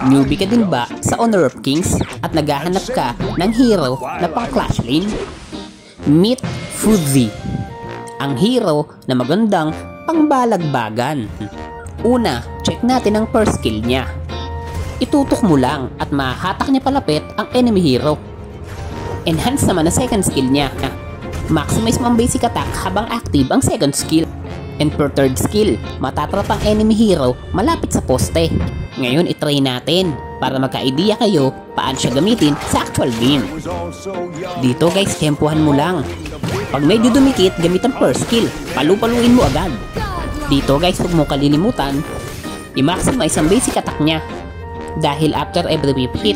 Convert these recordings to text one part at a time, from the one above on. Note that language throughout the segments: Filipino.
Newbie ka din ba sa Honor of Kings at naghahanap ka ng hero na pang clash lane? Meet Fuzzy, ang hero na magandang pangbalagbagan. Una, check natin ang first skill niya. Itutok mo lang at mahahatak niya palapit ang enemy hero. Enhance naman ang second skill niya. Maximize mo ang basic attack habang active ang second skill. And per third skill, matatrap ang enemy hero malapit sa poste. Ngayon itry natin para magka-idea kayo paano siya gamitin sa actual game. Dito guys, tempuhan mo lang. Pag medyo dumikit, gamit ang first skill. Palu-paluin mo agad. Dito guys, huwag mo kalilimutan i-maximize ang basic attack niya. Dahil after every whip hit,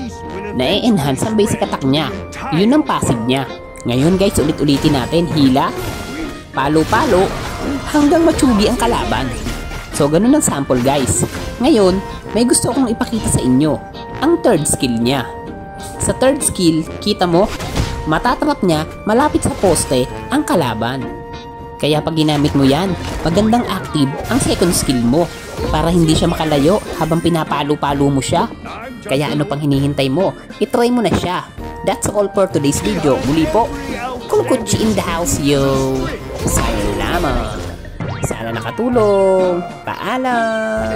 na-enhance ang basic attack niya. Yun ang passive niya. Ngayon guys, ulit-ulitin natin. Hila, palo-palo, hanggang matsugi ang kalaban. So ganun ang sample guys. Ngayon, may gusto akong ipakita sa inyo. Ang third skill niya. Sa third skill, kita mo, matatrap niya malapit sa poste ang kalaban. Kaya pag ginamit mo yan, magandang active ang second skill mo para hindi siya makalayo habang pinapalo-palo mo siya. Kaya ano pang hinihintay mo? I-try mo na siya. That's all for today's video. Muli po, Kulkuchi in the house yo. Salamat. Sana nakatulong. Paalam.